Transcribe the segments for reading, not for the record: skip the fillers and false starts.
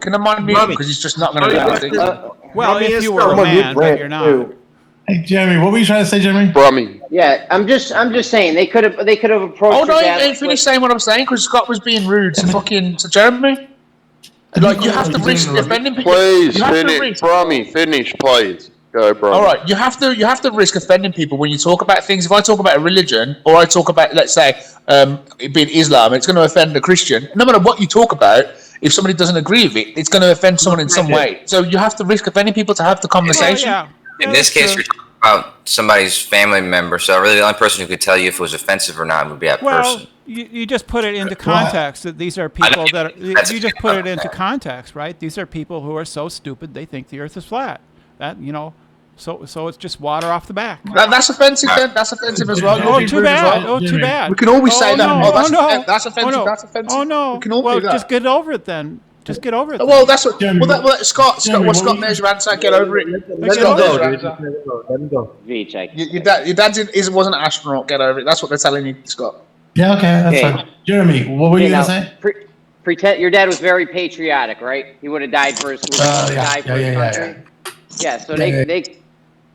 Can I mind mute because he's just not going to do anything. Well, if you were a man, but you're not. Hey, Jeremy, what were you trying to say, Jeremy? Brummie. Yeah, I'm just saying they could have approached. Oh no, I ain't finished saying what I'm saying because Scott was being rude to Jeremy. Like you have to risk offending people. Please finish, Brummie. Finish, please. Go, Brummie. All right, you have to risk offending people when you talk about things. If I talk about a religion or I talk about, let's say, it being Islam, it's going to offend a Christian. No matter what you talk about, if somebody doesn't agree with it, it's going to offend someone in some way. So you have to risk offending people to have the conversation. Yeah. In this case, you're talking about somebody's family member, so really the only person who could tell you if it was offensive or not would be that person. You just put it into context that these are people that are, you just put it into context, right? These are people who are so stupid they think the Earth is flat. That so it's just water off the back. That's offensive. Then that's offensive as well. Oh, too bad. Oh, too bad. We can always say that. No. That's offensive. That's offensive. Oh no. We can all do that. Just get over it then. Just get over it. Well, that's what. Scott, Scott, there's your answer. Get over it. Let him go. Your dad wasn't an astronaut. Get over it. That's what they're telling you, Scott. Yeah, okay, that's fine. Jeremy, what were you gonna say? Pretend your dad was very patriotic, right? He would have died for his country. Yeah. So they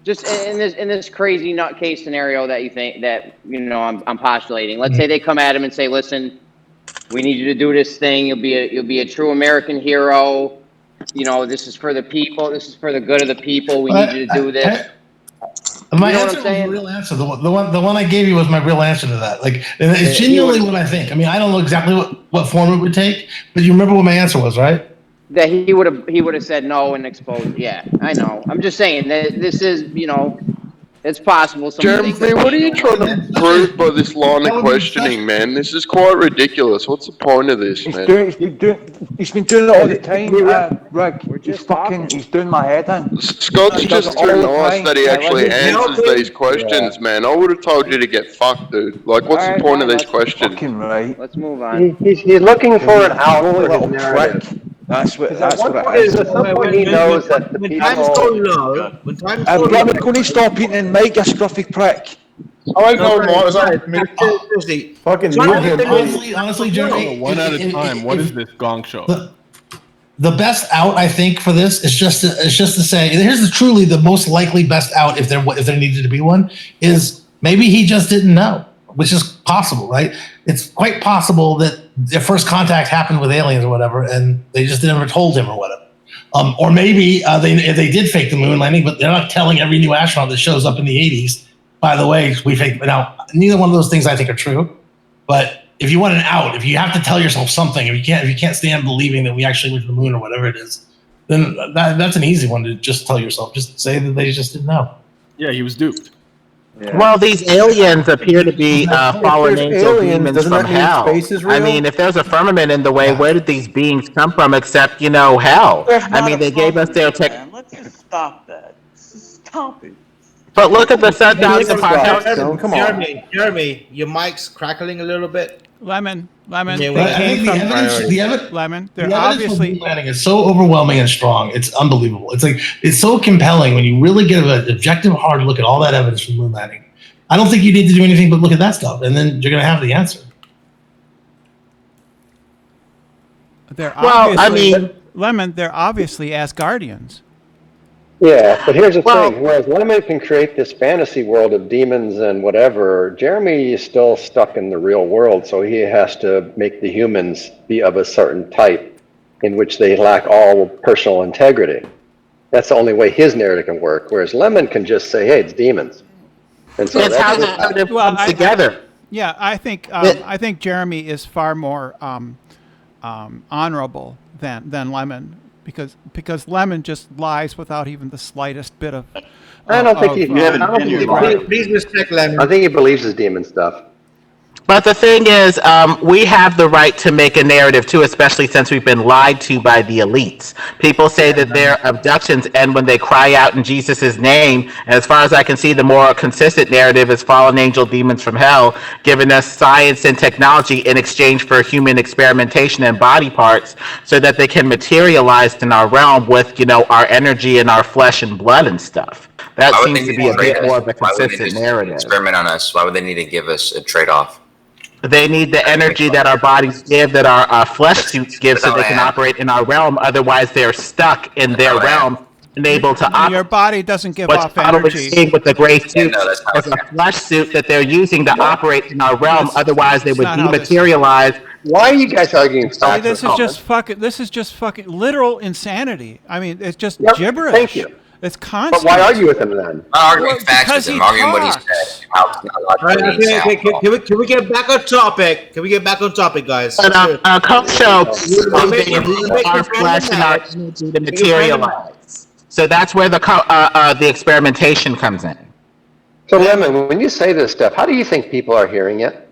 just in this crazy nutcase scenario that you think that I'm postulating. Let's say they come at him and say, "Listen, we need you to do this thing. You'll be a true American hero. This is for the people. This is for the good of the people. We need you to do this." My answer was the real answer. The one I gave you was my real answer to that. Like, it's genuinely what I think. I mean, I don't know exactly what form it would take, but you remember what my answer was, right? That he would have said no and exposed. Yeah, I know. I'm just saying that this is it's possible. Jeremy, what are you trying to prove by this line of questioning, man? This is quite ridiculous. What's the point of this, man? He's been doing it all the time, Rick. He's doing my head in. Scott's just too nice that he actually answers these questions, man. I would have told you to get fucked, dude. Like, what's the point of these questions? Fucking right. Let's move on. He's looking for an out for his narrative. That's what At some point he knows that the when people... times go low, I'm going to stop eating Mike, a scruffy prick. I know more. Fucking honestly, Jeremy, one at a time. What is this gong show? The best out, I think, for this is just to say, here's truly the most likely best out, if there needed to be one, is maybe he just didn't know, which is possible, right? It's quite possible that their first contact happened with aliens or whatever, and they just never told him or whatever. Or maybe they did fake the moon landing, but they're not telling every new astronaut that shows up in the 80s, by the way, we faked. Now, neither one of those things I think are true, but if you want an out, if you have to tell yourself something, if you can't stand believing that we actually went to the moon or whatever it is, then that's an easy one to just tell yourself. Just say that they just didn't know. Yeah, he was duped. Yeah. Well, these aliens appear to be fallen angel demons from hell. I mean, if there's a firmament in the way, where did these beings come from except, hell? I mean, they gave us their tech. Let's just stop that. Stop it. But look at the sundowns and podcasts. Come on. Jeremy, your mic's crackling a little bit. Lemon. Lemon. They're obviously planning is so overwhelming and strong. It's unbelievable. It's so compelling when you really get an objective, hard look at all that evidence from moon landing. I don't think you need to do anything but look at that stuff, and then you're going to have the answer. Lemon, they're obviously Asgardians. Yeah, but here's the thing. Whereas Lemon can create this fantasy world of demons and whatever, Jeremy is still stuck in the real world, so he has to make the humans be of a certain type in which they lack all personal integrity. That's the only way his narrative can work, whereas Lemon can just say, hey, it's demons. And so that's how the narrative comes together. I think Jeremy is far more honorable than Lemon. Because Lemon just lies without even the slightest bit of. I don't think he believes his demon stuff. But the thing is, we have the right to make a narrative too, especially since we've been lied to by the elites. People say that their abductions end when they cry out in Jesus' name. And as far as I can see, the more consistent narrative is fallen angel demons from hell, giving us science and technology in exchange for human experimentation and body parts so that they can materialize in our realm with, our energy and our flesh and blood and stuff. That seems to be a bit more of a consistent narrative. Experiment on us. Why would they need to give us a trade-off? They need the energy that our bodies give, that our flesh suits give, so they can operate in our realm. Otherwise, they're stuck in their realm, unable to operate. Your body doesn't give What's off probably energy. seeing with the gray suit is a flesh suit that they're using to operate in our realm. Otherwise, they would dematerialize. Why are you guys arguing facts? This is just fucking. This is just fucking literal insanity. I mean, it's just gibberish. Thank you. It's constant. But why argue with him then? I'm arguing facts with him. Arguing what he said. How it's not logical. Can we get back on topic? Can we get back on topic, guys? But Coach show our flesh and our energy to materialize. So that's where the experimentation comes in. So Lemon, when you say this stuff, how do you think people are hearing it?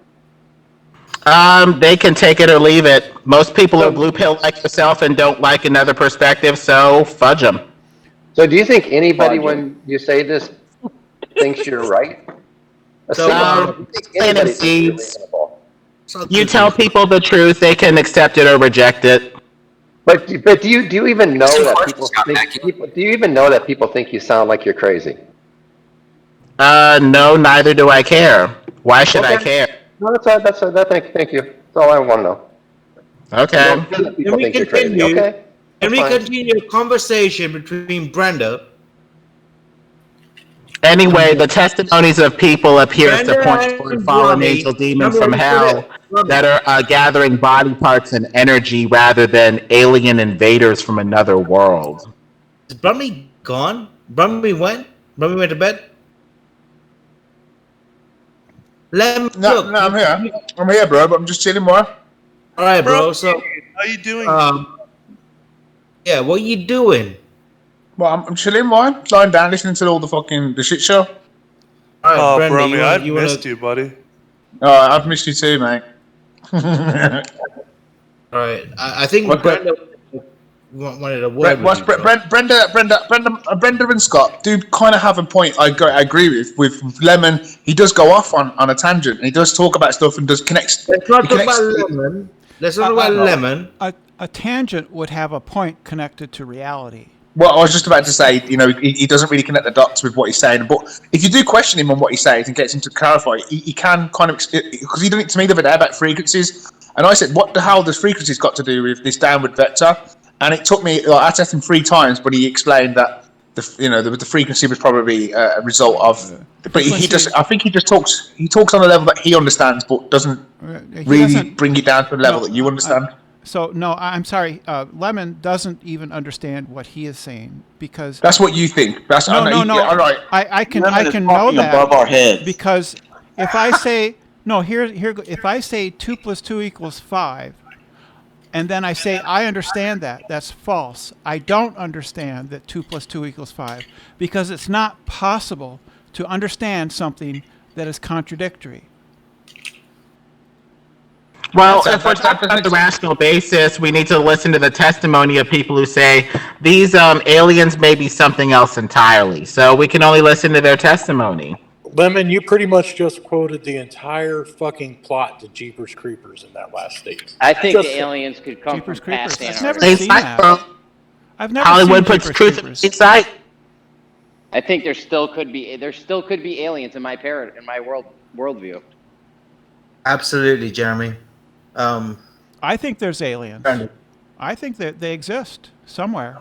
They can take it or leave it. Most people are blue pill like yourself and don't like another perspective, so fudge them. So do you think anybody, when you say this, thinks you're right? You tell people the truth, they can accept it or reject it. But do you even know that people think? Do you even know that people think you sound like you're crazy? No, neither do I care. Why should I care? No, thank you. That's all I want to know. Okay. People think you're crazy. Okay. Can we continue a conversation between Brenda? Anyway, the testimonies of people appears to point toward fallen angel demons from hell that are gathering body parts and energy rather than alien invaders from another world. Is Brummie gone? Brummie went? Brummie went to bed? No, I'm here. I'm here, bro, but I'm just chilling more. All right, bro. So, how you doing? Yeah, what are you doing? Well, I'm chilling, boy. Lying down, listening to all the shit show. All right, Brummie, I've missed you, buddy. Oh, I've missed you too, mate. All right, I think Brenda wanted a word. Brenda and Scott do kind of have a point. I agree with Lemon. He does go off on a tangent, and he does talk about stuff and does connect. Let's not talk about Lemon. Let's not talk about Lemon. A tangent would have a point connected to reality. Well, I was just about to say, he doesn't really connect the dots with what he's saying. But if you do question him on what he says and gets him to clarify, he can kind of, because he did it to me the other day about frequencies, and I said, what the hell does frequencies got to do with this downward vector? And it took me, I asked him 3 times, but he explained that the frequency was probably a result of. But I think he talks on a level that he understands, but doesn't really bring it down to a level that you understand. So no, I'm sorry. Lemon doesn't even understand what he is saying because that's what you think. That's no. All right. I can know that above our heads. Because if I say if I say 2 + 2 = 5, and then I say I understand that, that's false. I don't understand that 2 + 2 = 5 because it's not possible to understand something that is contradictory. Well, if we're talking about the rational basis, we need to listen to the testimony of people who say these aliens may be something else entirely. So we can only listen to their testimony. Lemon, you pretty much just quoted the entire fucking plot to Jeepers Creepers in that last statement. I think the aliens could come from past I've Antarctica. never seen that. I've never Hollywood seen puts truth in sight. I think there still could be aliens in my worldview. Absolutely, Jeremy. I think there's aliens. I think that they exist somewhere.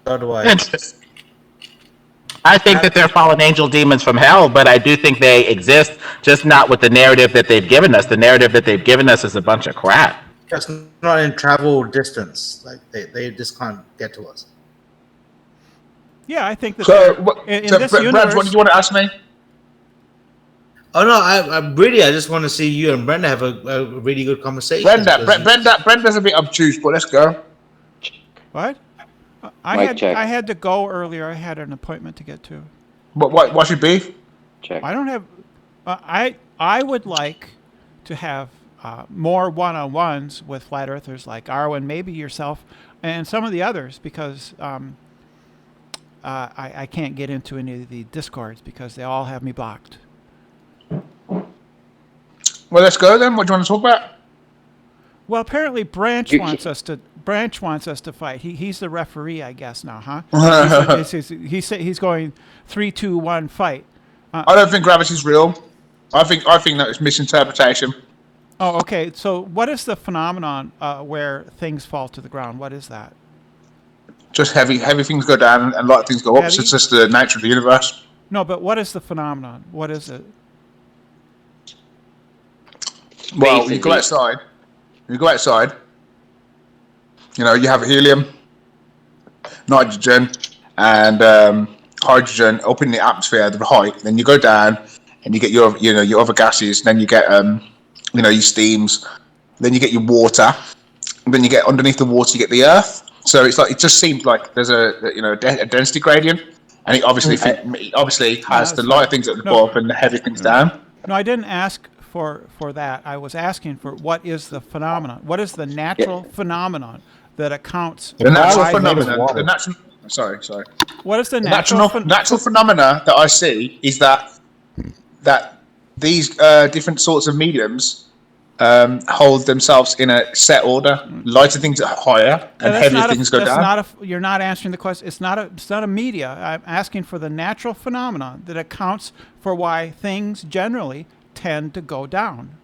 So do I. I think that they're fallen angel demons from hell, but I do think they exist, just not with the narrative that they've given us. The narrative that they've given us is a bunch of crap. That's not in travel distance. Like they just can't get to us. Yeah, I think that. So, in this universe, Brad, what did you want to ask me? Oh no, I just want to see you and Brenda have a really good conversation. Brenda's a bit obtuse, but let's go. What? I had to go earlier. I had an appointment to get to. What's your beef? Check. I don't have. I would like to have more one-on-ones with flat earthers like Arwen, maybe yourself, and some of the others, because I can't get into any of the discords because they all have me blocked. Well, let's go then. What do you want to talk about? Well, apparently Branch wants us to fight. He's the referee, I guess now, huh? He's going 3, 2, 1, fight. I don't think gravity's real. I think that was misinterpretation. Oh, okay. So what is the phenomenon where things fall to the ground? What is that? Just heavy things go down and a lot of things go up. So it's just the nature of the universe. No, but what is the phenomenon? What is it? Well, you go outside. You know, you have helium, nitrogen, and hydrogen up in the atmosphere at the height. Then you go down, and you get your other gases. Then you get your steams. Then you get your water. And then you get underneath the water, you get the earth. So it's like it just seems like there's a density gradient, and it obviously has the lighter things at the top and the heavy things down. No, I didn't ask for that. I was asking for what is the phenomenon? What is the natural phenomenon that accounts? The natural phenomenon. Sorry. What is the natural phenomena that I see is that these different sorts of mediums hold themselves in a set order. Lighter things are higher, and heavier things go down. You're not answering the question. It's not a media. I'm asking for the natural phenomenon that accounts for why things generally tend to go down.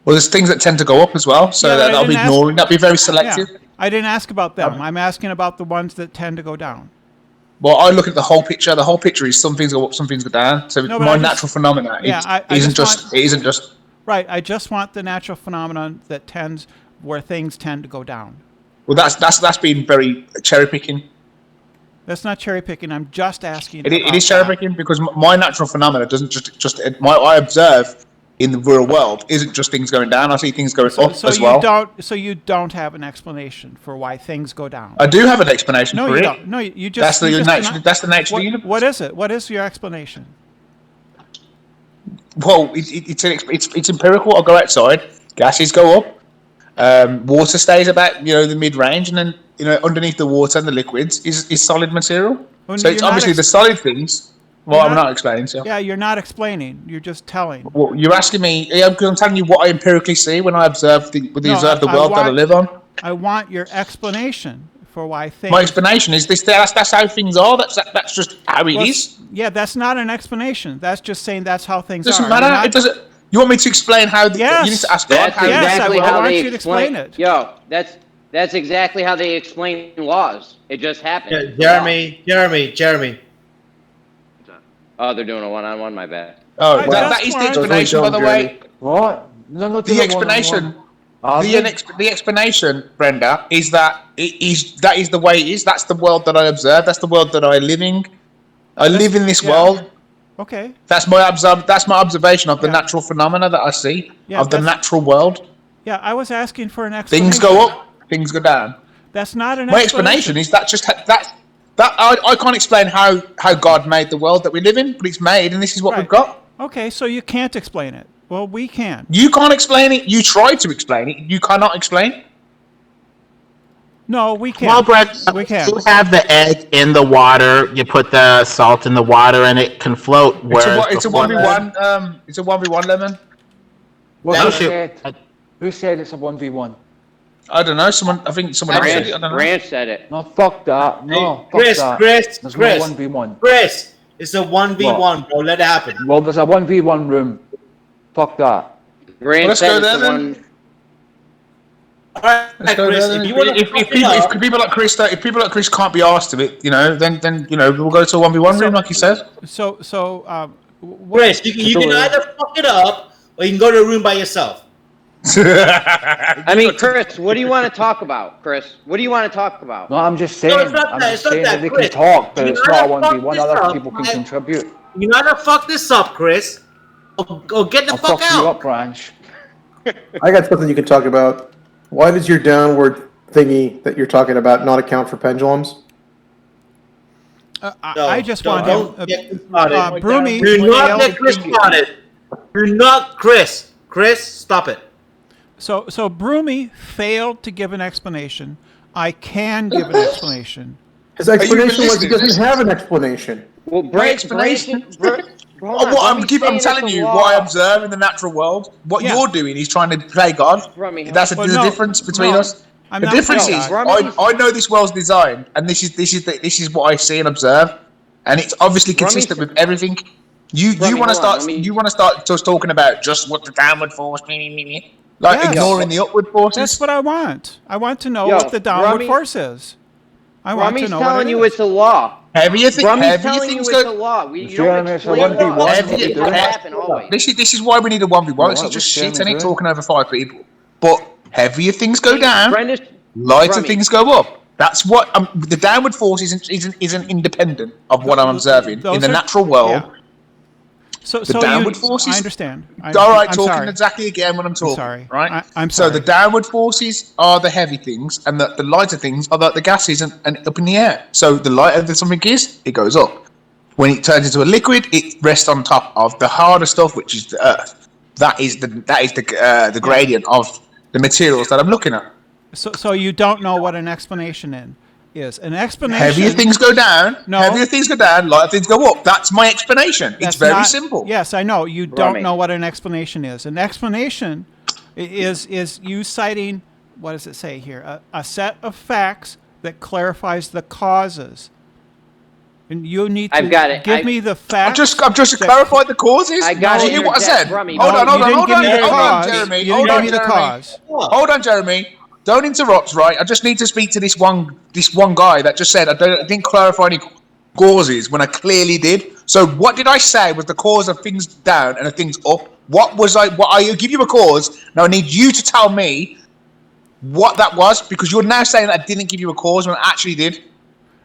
Well, there's things that tend to go up as well, so that'll be ignoring. That'll be very selective. Yeah, I didn't ask about them. I'm asking about the ones that tend to go down. Well, I look at the whole picture. The whole picture is some things go up, some things go down. So my natural phenomena isn't just. Right. I just want the natural phenomenon where things tend to go down. Well, that's been very cherry picking. That's not cherry picking. I'm just asking. It is cherry picking because my natural phenomena doesn't I observe in the real world isn't just things going down. I see things going up as well. So you don't have an explanation for why things go down. I do have an explanation for it. Don't. No, you just. That's the nature of the universe. What is it? What is your explanation? Well, it's empirical. I'll go outside. Gases go up. Water stays about the mid range, and then underneath the water and the liquids is solid material. Well, so it's obviously the solid things. Well, I'm not explaining. So. Yeah, you're not explaining. You're just telling. Well, you're asking me. I'm telling you what I empirically see when I observe the world that I live on. I want your explanation for why things. My explanation is this. That's how things are. That's just how it is. Yeah, that's not an explanation. That's just saying that's how things doesn't are. Matter. It doesn't. You want me to explain how? Yes. You need to ask that's God exactly how. I want you to explain it. Yo, that's exactly how they explain laws. It just happened. Yeah, Jeremy. Oh, they're doing a one-on-one. My bad. Oh, that is the explanation, by the way. What? No, the explanation. The explanation, Brenda, is that that is the way it is. That's the world that I observe. That's the world that I live in. I live in this world. Okay. That's my observation of the natural phenomena that I see of the natural world. Yeah, I was asking for an explanation. Things go up, things go down. That's not an My explanation is that I can't explain how God made the world that we live in, but it's made, and this is what we've got. Okay, so you can't explain it. Well, we can. You can't explain it. You try to explain it. You cannot explain. No, we can. Well, Brett, we can. You have the egg in the water. You put the salt in the water, and it can float. It's a 1v1. It's a 1v1 lemon. Who said it's a 1v1? I don't know. I think someone else said it. I don't know. Ranch said it. No, fuck that. No, Chris, fuck that. Chris, There's Chris. no 1v1. Chris, it's a 1v1, bro. Let it happen. Well, there's a 1v1 room. Fuck that. Ranch said it's the one. All right, Chris. If people like Chris can't be asked of it, then we'll go to a 1v1 room, like he says. Chris, you can either fuck it up or you can go to a room by yourself. I mean, Chris, what do you want to talk about, Chris? What do you want to talk about? No, I'm just saying. I'm just saying that they can talk, but it's not a 1v1. Other people can contribute. You gotta fuck this up, Chris. Or get the fuck out. You up, Branch. I got something you can talk about. Why does your downward thingy that you're talking about not account for pendulums? I just want him. Brummie. Do not get Chris started. Do not, Chris. Chris, stop it. So Brummie failed to give an explanation. I can give an explanation. His explanation was he doesn't have an explanation. Well, explanation. I'm telling you what I observe in the natural world. What you're doing is trying to play God. That's the difference between us. The difference is I know this world's designed, and this is what I see and observe, and it's obviously consistent with everything. You want to hold on, start just talking about just what the downward force, like ignoring the upward forces. That's what I want. I want to know Yo, what the downward Brummie- force is. I want to Brummie's know telling what you it is. it's a law. Heavier Brummie's telling you things it's a go. law. You Jeremy, don't it's a explain 1v1. laws. Heavier- It doesn't happen always. This is why we need a 1v1. This is What just was shit. I Jeremy ain't doing? talking over 5 people. But heavier things go down, Brenda's, lighter Brummie. things go up. That's what the downward force isn't independent of what I'm observing Those in the are- natural world. yeah. So downward forces. I understand. All right, I'm talking sorry. exactly again when I'm talking. sorry. Right. I'm So sorry. the downward forces are the heavy things, and the lighter things are the gases and up in the air. So the lighter something is, it goes up. When it turns into a liquid, it rests on top of the harder stuff, which is the earth. That is the gradient of the materials that I'm looking at. So you don't know what an explanation is. An explanation. Heavier things go down. No. Heavier things go down. Lighter things go up. That's my explanation. It's That's very not- simple. Yes, I know. You don't Brummie. know what an explanation is. An explanation is you citing, what does it say here? A set of facts that clarifies the causes. And you need to I've got it. give me the facts. I've just clarified the causes. I got Did it you in hear what I your said? deck, Brummie. Hold on, No, hold you on, didn't hold give on, me the hold on, cause. Jeremy. You didn't Hold give on, me the Jeremy. cause. Hold on, Jeremy. Don't interrupt, right? I just need to speak to this one guy that just said I didn't clarify any causes when I clearly did. So what did I say was the cause of things down and of things up? What I give you a cause. Now I need you to tell me what that was, because you're now saying that I didn't give you a cause when I actually did.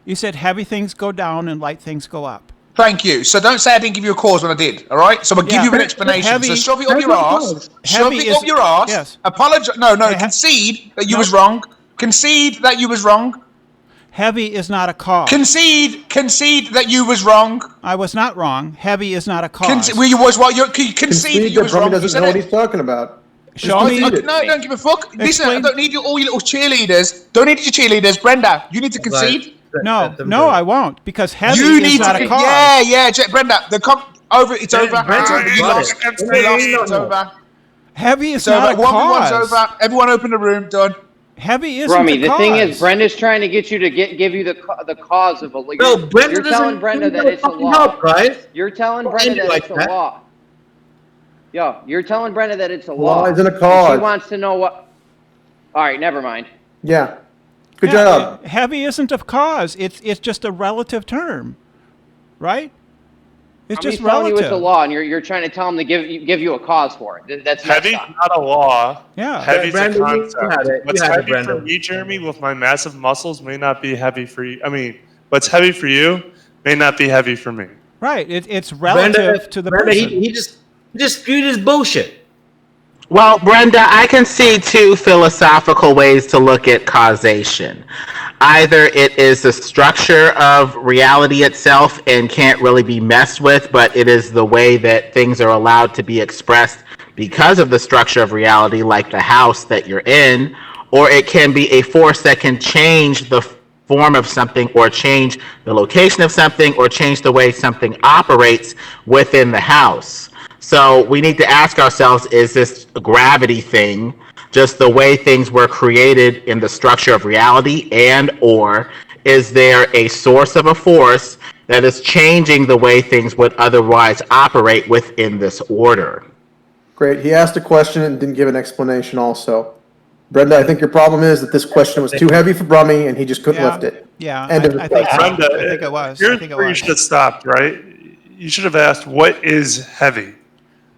You said heavy things go down and light things go up. Thank you. So don't say I didn't give you a cause when I did. All right. So I'll give you an explanation. Heavy- so shove it up your ass. Shove Heavy it is- up your ass. yes. Apologize. No. Concede that you was wrong. Concede that you was wrong. Heavy is not a cause. Concede that you was wrong. I was not wrong. Heavy is not a cause. Well, you was what you concede that you that was Brummie wrong. You doesn't said know what it. he's talking about. Show me. No, I don't give a fuck. Listen, I Explain. don't need all your little cheerleaders. Don't need your cheerleaders. Brenda, you need to concede. No, I won't, because heavy You is need not to. a cause. Yeah, Brenda. Over. It's over. Brenda, You lost. It's over. Heavy is It's over. not a 1v1's cause. over. Everyone open the room. Done. Heavy isn't Brummie, a the cause. thing is, Brenda's trying to get you to give you the cause of a. No, Brenda you're doesn't telling Brenda that it's a fucking law. help, guys. You're telling Don't Brenda end it that like it's a that. law. Yo, you're telling Brenda that it's a Law law. isn't a And cause. she wants to know what. All right, never mind. Yeah. Good job. Heavy isn't a cause. It's just a relative term, right? It's I'm just telling relative. you it's a law, and you're trying to tell him to give you a cause for it. That's messed Heavy's up. not a law. Yeah. Heavy's Brandon, a you concept. had it. What's You had it, heavy for Brandon. me, Jeremy, with my massive muscles may not be heavy for you. I mean, what's heavy for you may not be heavy for me. Right. It's relative to the Brenda, person. he just spewed his bullshit. Well, Brenda, I can see two philosophical ways to look at causation. Either it is the structure of reality itself and can't really be messed with, but it is the way that things are allowed to be expressed because of the structure of reality, like the house that you're in, or it can be a force that can change the form of something, or change the location of something, or change the way something operates within the house. So we need to ask ourselves, is this a gravity thing, just the way things were created in the structure of reality, and or is there a source of a force that is changing the way things would otherwise operate within this order? Great. He asked a question and didn't give an explanation also. Brenda, I think your problem is that this question was too heavy for Brummie and he just couldn't lift it. Yeah, End of I think so. Brenda, I think it was. Here's I think it where you was. should have stopped, right? You should have asked, what is heavy?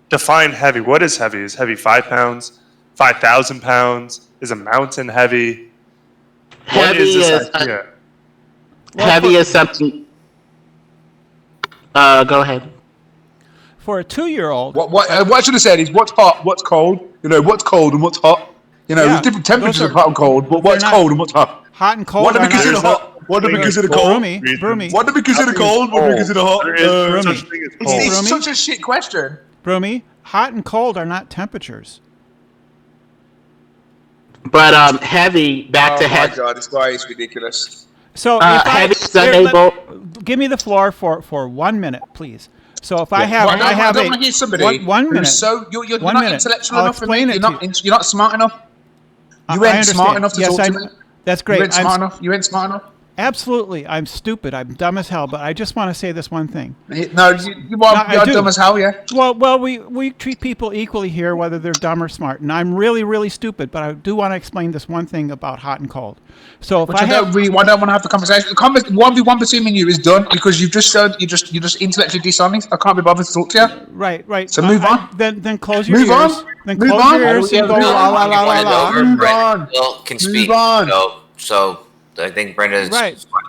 Define heavy. What is heavy? Is heavy 5 pounds? 5,000 pounds? Is a mountain heavy? What Heavy is this is idea? Heavy is something. Go ahead. For a 2-year-old. What I should have said is what's hot, what's cold. You know, what's cold and what's hot. You know, Yeah, there's different temperatures those of hot and cold, but what's not- cold and what's hot? Hot and cold. What do we are not- consider hot? What do we consider cold? Brummie. What do we consider cold? What do we consider hot? There is Brummie. such a thing as cold. It's Brummie? such a shit question. Brummie, hot and cold are not temperatures. But heavy, back to Oh my heavy. god, this guy is ridiculous. So if heavy is here, unable. give me the floor for 1 minute, please. So if I have, Well, I have don't want to hear somebody one who's minute. so you're 1 not minute. intellectual I'll enough for me. explain it You're not smart enough. You I ain't smart understand. enough to Yes, talk I to know. me. That's great. You ain't smart enough. You ain't smart enough. Absolutely, I'm stupid. I'm dumb as hell. But I just want to say this one thing. No, you're dumb as hell, yeah. Well, we treat people equally here, whether they're dumb or smart. And I'm really, really stupid. But I do want to explain this one thing about hot and cold. So if I don't want to have the conversation. The 1v1 between me and you is done because you've just shown you're just intellectually dishonest. I can't be bothered to talk to you. Right. So move on. Then close your move ears. On. Then move close on. your ears and go la la la la la. Move on. Bill can speak. Move on. So I think Brenda's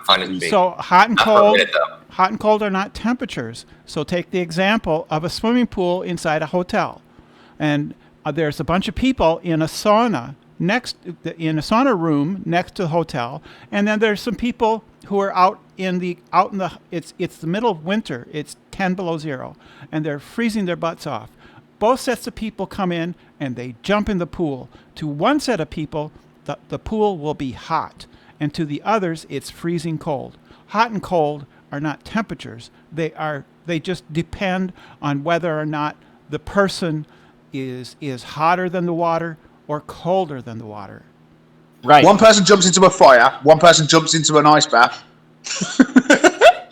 fine to speak. So hot and cold are not temperatures. So take the example of a swimming pool inside a hotel, and there's a bunch of people in a sauna room next to the hotel, and then there's some people who are out in the it's the middle of winter. It's 10 below zero, and they're freezing their butts off. Both sets of people come in and they jump in the pool. To one set of people, the pool will be hot. And to the others, it's freezing cold. Hot and cold are not temperatures. They just depend on whether or not the person is hotter than the water or colder than the water. Right. One person jumps into a fire. One person jumps into an ice bath.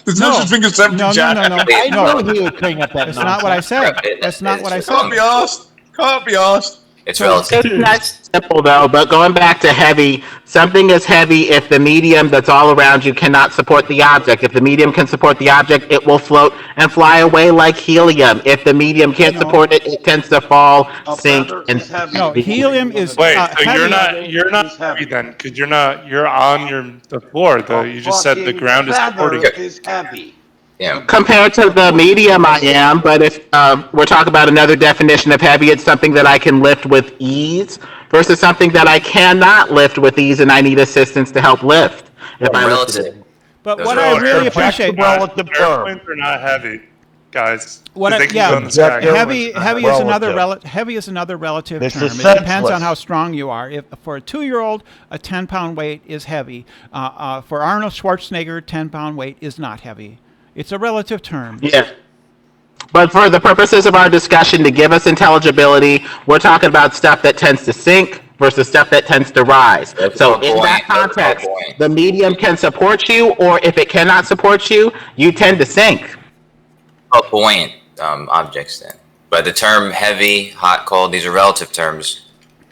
There's no such thing as temperature. No. I know he would bring up that. That's not what I said. That's not what I said. Can't be asked. It's relative. It's not simple though, but going back to heavy, something is heavy if the medium that's all around you cannot support the object. If the medium can support the object, it will float and fly away like helium. If the medium can't support it, it tends to fall, sink, and no. Helium is wait. So heavy. you're not heavy then, because you're on the floor. Though you just said the ground is supporting it. Is heavy. Yeah. Compared to the medium, I am, but if we're talking about another definition of heavy, it's something that I can lift with ease versus something that I cannot lift with ease and I need assistance to help lift. If I lifted it. But what I really appreciate, airplanes are not heavy, guys. Heavy is another relative term. It depends on how strong you are. If for a 2-year-old, a 10-pound weight is heavy. For Arnold Schwarzenegger, 10-pound weight is not heavy. It's a relative term. Yeah. But for the purposes of our discussion, to give us intelligibility, we're talking about stuff that tends to sink versus stuff that tends to rise. So in that context, the medium can support you, or if it cannot support you, you tend to sink. Buoyant objects then. But the term heavy, hot, cold, these are relative terms.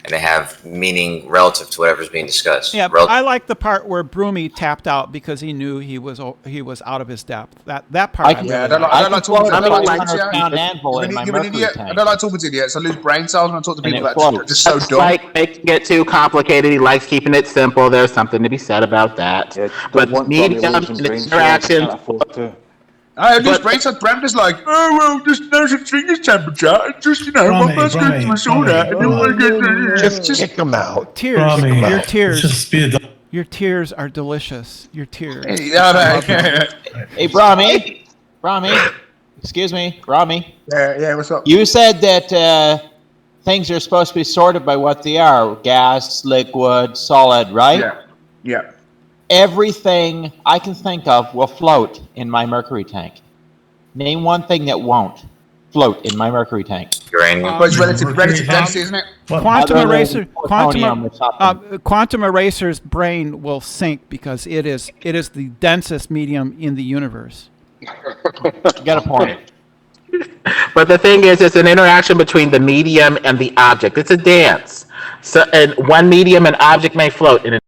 And they have meaning relative to whatever's being discussed. Yeah, but I like the part where Brummie tapped out because he knew he was out of his depth. That part. I don't like talking to idiots. I lose brain cells when I talk to people that just so dumb. Like making it too complicated. He likes keeping it simple. There's something to be said about that. But medium interactions. I lose brain cells. Brenda's like, oh well, there's no such thing as temperature. It's just one person goes to a sauna and then one goes just kick them out. Tears. Your tears are delicious. Your tears. Hey, Brummie. Excuse me, Brummie. Yeah, what's up? You said that things are supposed to be sorted by what they are: gas, liquid, solid, right? Yeah. Everything I can think of will float in my mercury tank. Name one thing that won't float in my mercury tank. Uranium. But it's relative density, isn't it? Quantum Eraser's brain will sink because it is the densest medium in the universe. You got a point. But the thing is, it's an interaction between the medium and the object. It's a dance. So, and one medium and object may float in